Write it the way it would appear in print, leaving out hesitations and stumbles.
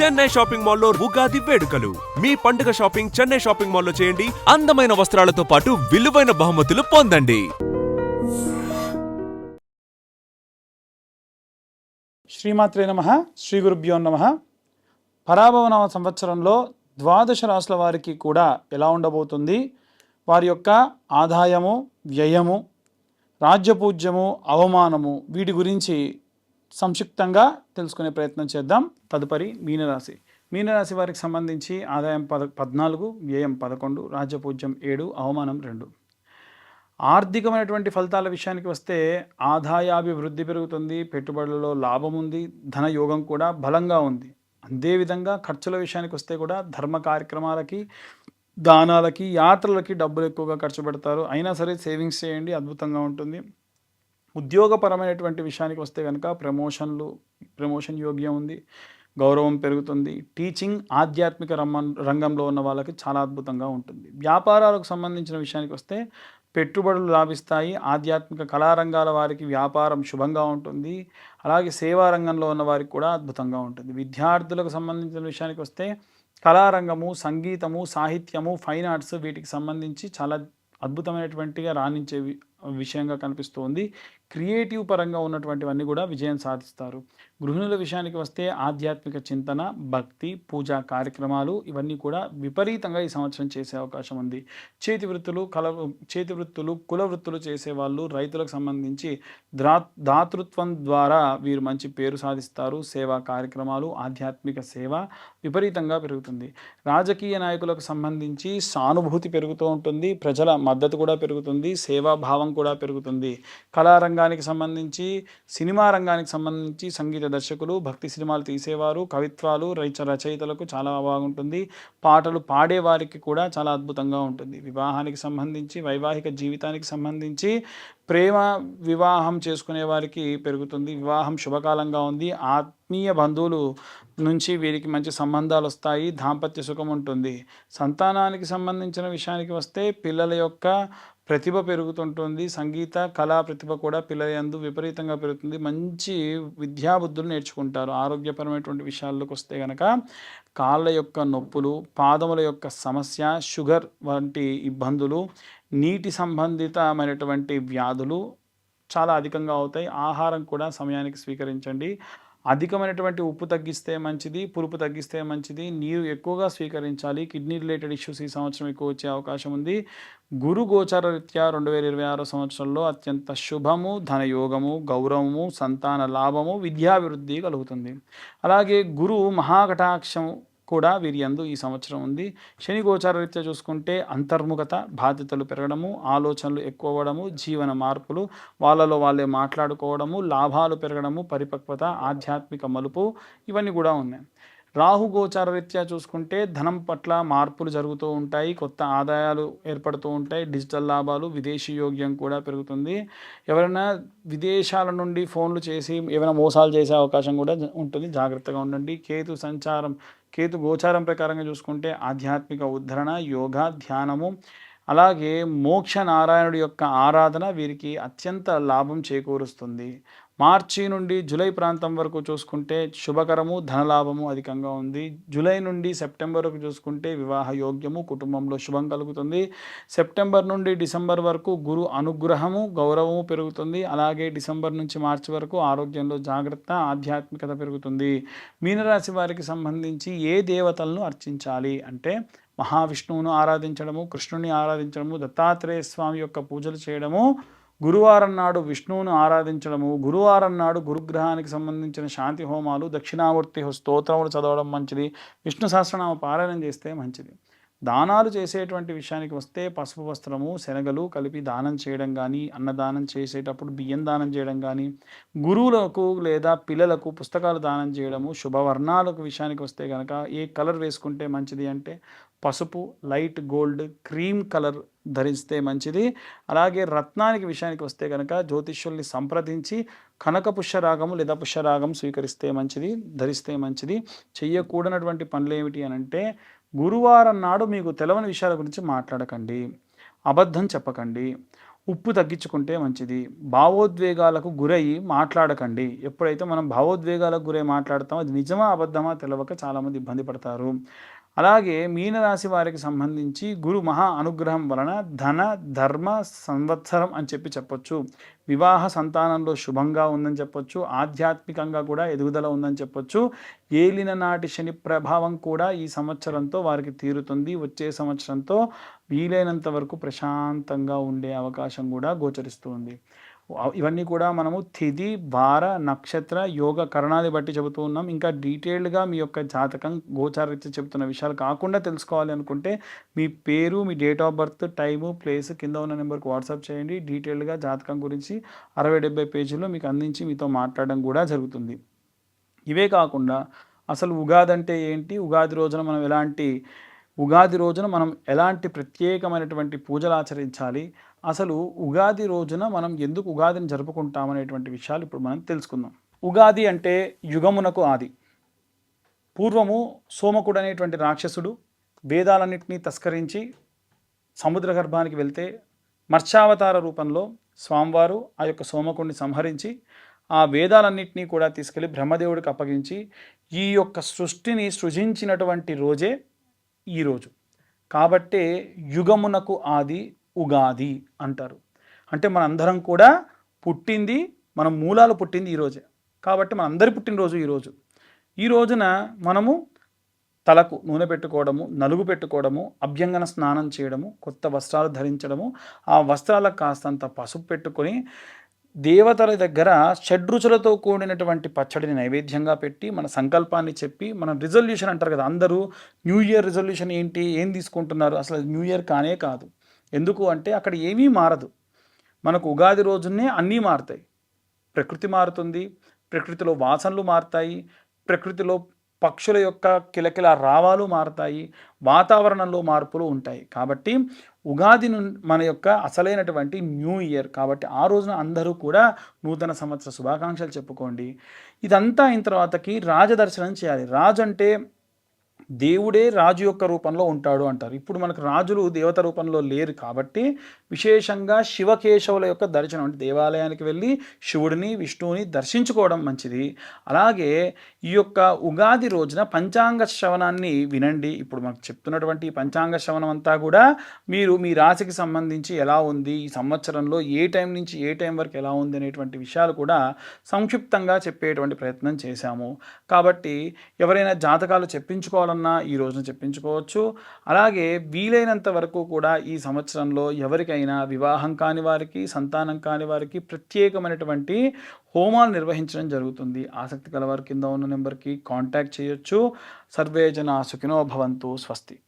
Chennai shopping మాల్లో ఉగాది వేడుకలు. మీ పండుగ షాపింగ్ చెన్నై షాపింగ్ మాల్లో చేయండి. అందమైన వస్త్రాలతో పాటు విలువైన బహుమతులు పొందండి. శ్రీమాత్రే నమః. శ్రీ గురుభ్యో నమః. పరాభవనామ సంవత్సరంలో ద్వాదశ రాశుల వారికి కూడా ఎలా ఉండబోతుంది, వారి యొక్క ఆదాయము, వ్యయము, రాజ్యపూజ్యము, అవమానము, వీటి గురించి సంక్షిప్తంగా తెలుసుకునే ప్రయత్నం చేద్దాం. తదుపరి మీనరాశి. మీనరాశి వారికి సంబంధించి ఆదాయం 14, వ్యయం 11, రాజ్యపూజ్యం 7, అవమానం 2. ఆర్థికమైనటువంటి ఫలితాల విషయానికి వస్తే ఆదాయాభివృద్ధి పెరుగుతుంది, పెట్టుబడులలో లాభం ఉంది, ధన యోగం కూడా బలంగా ఉంది. అదేవిధంగా ఖర్చుల విషయానికి వస్తే కూడా ధర్మ కార్యక్రమాలకి, దానాలకి, యాత్రలకి డబ్బులు ఎక్కువగా ఖర్చు పెడతారు. అయినా సరే సేవింగ్స్ చేయండి, అద్భుతంగా ఉంటుంది. ఉద్యోగపరమైనటువంటి విషయానికి వస్తే కనుక ప్రమోషన్ యోగ్యం ఉంది, గౌరవం పెరుగుతుంది. టీచింగ్, ఆధ్యాత్మిక రంగంలో ఉన్న వాళ్ళకి చాలా అద్భుతంగా ఉంటుంది. వ్యాపారాలకు సంబంధించిన విషయానికి వస్తే పెట్టుబడులు లాభిస్తాయి. ఆధ్యాత్మిక కళారంగాల వారికి వ్యాపారం శుభంగా ఉంటుంది. అలాగే సేవా రంగంలో ఉన్న వారికి కూడా అద్భుతంగా ఉంటుంది. విద్యార్థులకు సంబంధించిన విషయానికి వస్తే కళారంగము, సంగీతము, సాహిత్యము, ఫైన్ ఆర్ట్స్, వీటికి సంబంధించి చాలా అద్భుతమైనటువంటిగా రాణించే విషయంగా కనిపిస్తుంది. క్రియేటివ్ పరంగా ఉన్నటువంటివన్నీ కూడా విజయం సాధిస్తారు. గృహిణుల విషయానికి వస్తే ఆధ్యాత్మిక చింతన, భక్తి, పూజా కార్యక్రమాలు, ఇవన్నీ కూడా విపరీతంగా ఈ సంవత్సరం చేసే అవకాశం ఉంది. చేతి వృత్తులు, కుల వృత్తులు చేసేవాళ్ళు, రైతులకు సంబంధించి దాతృత్వం ద్వారా వీరు మంచి పేరు సాధిస్తారు. సేవా కార్యక్రమాలు, ఆధ్యాత్మిక సేవ విపరీతంగా పెరుగుతుంది. రాజకీయ నాయకులకు సంబంధించి సానుభూతి పెరుగుతూ ఉంటుంది, ప్రజల మద్దతు కూడా పెరుగుతుంది, సేవాభావం కూడా పెరుగుతుంది. కళారంగానికి సంబంధించి, సినిమా రంగానికి సంబంధించి సంగీత దర్శకులు, భక్తి సినిమాలు తీసేవారు, కవిత్వాలు, రచయితలకు చాలా బాగుంటుంది. పాటలు పాడేవారికి కూడా చాలా అద్భుతంగా ఉంటుంది. వివాహానికి సంబంధించి, వైవాహిక జీవితానికి సంబంధించి, ప్రేమ వివాహం చేసుకునే వారికి పెరుగుతుంది. వివాహం శుభకాలంగా ఉంది. ఆత్మీయ బంధువులు నుంచి వీరికి మంచి సంబంధాలు వస్తాయి. దాంపత్య సుఖం ఉంటుంది. సంతానానికి సంబంధించిన విషయానికి వస్తే పిల్లల యొక్క ప్రతిభ పెరుగుతుంటుంది. సంగీత కళా ప్రతిభ కూడా పిల్లల యందు విపరీతంగా పెరుగుతుంది. మంచి విద్యాబుద్ధులు నేర్చుకుంటారు. ఆరోగ్యపరమైనటువంటి విషయాల్లోకి వస్తే కనుక కాళ్ళ యొక్క నొప్పులు, పాదముల యొక్క సమస్య, షుగర్ వంటి ఇబ్బందులు, నీటి సంబంధితమైనటువంటి వ్యాధులు చాలా అధికంగా అవుతాయి. ఆహారం కూడా సమయానికి స్వీకరించండి. అధికమైనటువంటి ఉప్పు తగ్గిస్తే మంచిది, పులుపు తగ్గిస్తే మంచిది. నీరు ఎక్కువగా స్వీకరించాలి. కిడ్నీ రిలేటెడ్ ఇష్యూస్ ఈ సంవత్సరం ఎక్కువ వచ్చే అవకాశం ఉంది. గురు గోచార రీత్యా 2026 సంవత్సరంలో అత్యంత శుభము, ధనయోగము, గౌరవము, సంతాన లాభము, విద్యాభివృద్ధి కలుగుతుంది. అలాగే గురు మహాకటాక్షం కూడా వీరి యందు ఈ సంవత్సరం ఉంది. శని గోచార రీత్యా చూసుకుంటే అంతర్ముఖత, బాధ్యతలు పెరగడము, ఆలోచనలు ఎక్కువ అవ్వడము, జీవన మార్పులు, వాళ్ళలో వాళ్ళే మాట్లాడుకోవడము, లాభాలు పెరగడము, పరిపక్వత, ఆధ్యాత్మిక మలుపు, ఇవన్నీ కూడా ఉన్నాయి. రాహు గోచార రీత్యా చూసుకుంటే ధనం పట్ల మార్పులు జరుగుతూ ఉంటాయి, కొత్త ఆదాయాలు ఏర్పడుతూ ఉంటాయి, డిజిటల్ లాభాలు, విదేశీ యోగ్యం కూడా పెరుగుతుంది. ఎవరైనా విదేశాల నుండి ఫోన్లు చేసి ఏమైనా మోసాలు చేసే అవకాశం కూడా ఉంటుంది, జాగ్రత్తగా ఉండండి. కేతు గోచారం ప్రకారంగా చూసుకుంటే ఆధ్యాత్మిక ఉద్ధరణ, యోగా, ధ్యానము, అలాగే మోక్ష నారాయణుడి యొక్క ఆరాధన వీరికి అత్యంత లాభం చేకూరుస్తుంది. మార్చి నుండి జూలై ప్రాంతం వరకు చూసుకుంటే శుభకరము, ధనలాభము అధికంగా ఉంది. జూలై నుండి సెప్టెంబర్ వరకు చూసుకుంటే వివాహ యోగ్యము, కుటుంబంలో శుభం కలుగుతుంది. సెప్టెంబర్ నుండి డిసెంబర్ వరకు గురు అనుగ్రహము, గౌరవము పెరుగుతుంది. అలాగే డిసెంబర్ నుంచి మార్చి వరకు ఆరోగ్యంలో జాగ్రత్త, ఆధ్యాత్మికత పెరుగుతుంది. మీనరాశి వారికి సంబంధించి ఏ దేవతలను అర్చించాలి అంటే మహావిష్ణువును ఆరాధించడము, కృష్ణుని ఆరాధించడము, దత్తాత్రేయ స్వామి యొక్క పూజలు చేయడము, గురువారం నాడు విష్ణువును ఆరాధించడము, గురువారం నాడు గురుగ్రహానికి సంబంధించిన శాంతి హోమాలు, దక్షిణామూర్తి స్తోత్రములు చదవడం మంచిది. విష్ణు సహస్రనామ పారాయణం చేస్తే మంచిది. దానాలు చేసేటువంటి విషయానికి వస్తే పసుపు వస్త్రము, శనగలు కలిపి దానం చేయడం కానీ, అన్నదానం చేసేటప్పుడు బియ్యం దానం చేయడం కానీ, గురువులకు లేదా పిల్లలకు పుస్తకాలు దానం చేయడము, శుభవర్ణాలకు విషయానికి వస్తే కనుక ఏ కలర్ వేసుకుంటే మంచిది అంటే పసుపు, లైట్ గోల్డ్, క్రీమ్ కలర్ ధరిస్తే మంచిది. అలాగే రత్నానికి విషయానికి వస్తే కనుక జ్యోతిష్యుల్ని సంప్రదించి కనక పుష్యరాగము లేదా పుష్యరాగం స్వీకరిస్తే మంచిది, ధరిస్తే మంచిది. చెయ్యకూడనటువంటి పనులు ఏమిటి అని అంటే గురువారం నాడు మీకు తెలవని విషయాల గురించి మాట్లాడకండి, అబద్ధం చెప్పకండి, ఉప్పు తగ్గించుకుంటే మంచిది. భావోద్వేగాలకు గురయ్యి మాట్లాడకండి. ఎప్పుడైతే మనం భావోద్వేగాలకు గురై మాట్లాడతామో అది నిజమా, అబద్ధమా తెలవక చాలామంది ఇబ్బంది పడతారు. అలాగే మీనరాశి వారికి సంబంధించి గురు మహా అనుగ్రహం వలన ధన, ధర్మ సంవత్సరం అని చెప్పొచ్చు. వివాహ సంతానంలో శుభంగా ఉందని చెప్పొచ్చు. ఆధ్యాత్మికంగా కూడా ఎదుగుదల ఉందని చెప్పొచ్చు. ఏలిన నాటి శని ప్రభావం కూడా ఈ సంవత్సరంతో వారికి తీరుతుంది. వచ్చే సంవత్సరంతో వీలైనంత వరకు ప్రశాంతంగా ఉండే అవకాశం కూడా గోచరిస్తుంది. ఇవన్నీ కూడా మనము తిథి, వార, నక్షత్ర, యోగ కరణాన్ని బట్టి చెబుతూ ఉన్నాం. ఇంకా డీటెయిల్డ్గా మీ యొక్క జాతకం గోచారరీత్యా చెబుతున్న విషయాలు కాకుండా తెలుసుకోవాలి అనుకుంటే మీ పేరు, మీ date of birth, time, place కింద ఉన్న నెంబర్కి వాట్సాప్ చేయండి. డీటెయిల్డ్గా జాతకం గురించి 60-70 పేజీల్లో మీకు అందించి మీతో మాట్లాడడం కూడా జరుగుతుంది. ఇవే కాకుండా అసలు ఉగాది అంటే ఏంటి, ఉగాది రోజున మనం ఎలాంటి ప్రత్యేకమైనటువంటి పూజలు ఆచరించాలి, అసలు ఉగాది రోజున మనం ఎందుకు ఉగాదిని జరుపుకుంటామనేటువంటి విషయాలు ఇప్పుడు మనం తెలుసుకుందాం. ఉగాది అంటే యుగమునకు ఆది. పూర్వము సోమకుడు అనేటువంటి రాక్షసుడు వేదాలన్నింటినీ తస్కరించి సముద్ర గర్భానికి వెళ్తే మత్స్యావతార రూపంలో స్వామివారు ఆ యొక్క సోమకుడిని సంహరించి ఆ వేదాలన్నింటినీ కూడా తీసుకెళ్ళి బ్రహ్మదేవుడికి అప్పగించి ఈ యొక్క సృష్టిని సృజించినటువంటి రోజే ఈరోజు. కాబట్టే యుగమునకు ఆది ఉగాది అంటారు. అంటే మనందరం కూడా పుట్టింది, మన మూలాలు పుట్టింది ఈరోజే. కాబట్టి మనందరి పుట్టినరోజు ఈరోజు. ఈ రోజున మనము తలకు నూనె పెట్టుకోవడము, నలుగు పెట్టుకోవడము, అభ్యంగన స్నానం చేయడము, కొత్త వస్త్రాలు ధరించడము, ఆ వస్త్రాలకు కాస్తంత పసుపు పెట్టుకొని దేవతల దగ్గర షడ్రుచులతో కూడినటువంటి పచ్చడిని నైవేద్యంగా పెట్టి మన సంకల్పాన్ని చెప్పి మన రిజల్యూషన్ అంటారు కదా, అందరూ న్యూ ఇయర్ రిజల్యూషన్ ఏంటి, ఏం తీసుకుంటున్నారు, అసలు న్యూ ఇయర్ కానే కాదు. ఎందుకు అంటే అక్కడ ఏమీ మారదు. మనకు ఉగాది రోజునే అన్నీ మారుతాయి. ప్రకృతి మారుతుంది, ప్రకృతిలో వాసనలు మారుతాయి, ప్రకృతిలో పక్షుల యొక్క కిలకిల రావాలు మారుతాయి, వాతావరణంలో మార్పులు ఉంటాయి. కాబట్టి ఉగాది మన యొక్క అసలైనటువంటి న్యూ ఇయర్. కాబట్టి ఆ రోజున అందరూ కూడా నూతన సంవత్సర శుభాకాంక్షలు చెప్పుకోండి. ఇదంతా అయిన తర్వాతకి రాజదర్శనం చేయాలి. రాజు అంటే దేవుడే రాజు యొక్క రూపంలో ఉంటాడు అంటారు. ఇప్పుడు మనకు రాజులు దేవత రూపంలో లేరు కాబట్టి విశేషంగా శివకేశవుల యొక్క దర్శనం, అంటే దేవాలయానికి వెళ్ళి శివుడిని, విష్ణువుని దర్శించుకోవడం మంచిది. అలాగే ఈ యొక్క ఉగాది రోజున పంచాంగ శ్రవణాన్ని వినండి. ఇప్పుడు మనకు చెప్తున్నటువంటి పంచాంగ శ్రవణం అంతా కూడా మీరు మీ రాశికి సంబంధించి ఎలా ఉంది, ఈ సంవత్సరంలో ఏ టైం నుంచి ఏ టైం వరకు ఎలా ఉంది అనేటువంటి విషయాలు కూడా సంక్షిప్తంగా చెప్పేటువంటి ప్రయత్నం చేశాము. కాబట్టి ఎవరైనా జాతకాలు చెప్పించుకోవాలన్నా ఈ రోజున చెప్పించుకోవచ్చు. అలాగే వీలైనంత వరకు కూడా ఈ సంవత్సరంలో ఎవరికైనా వివాహం కాని వారికి, సంతానం కాని వారికి ప్రత్యేకమైనటువంటి హోమాలు నిర్వహించడం జరుగుతుంది. ఆసక్తి కలవారి కింద ఉన్న నెంబర్కి కాంటాక్ట్ చేయొచ్చు. సర్వే జనా సుఖినో భవంతు. స్వస్తి.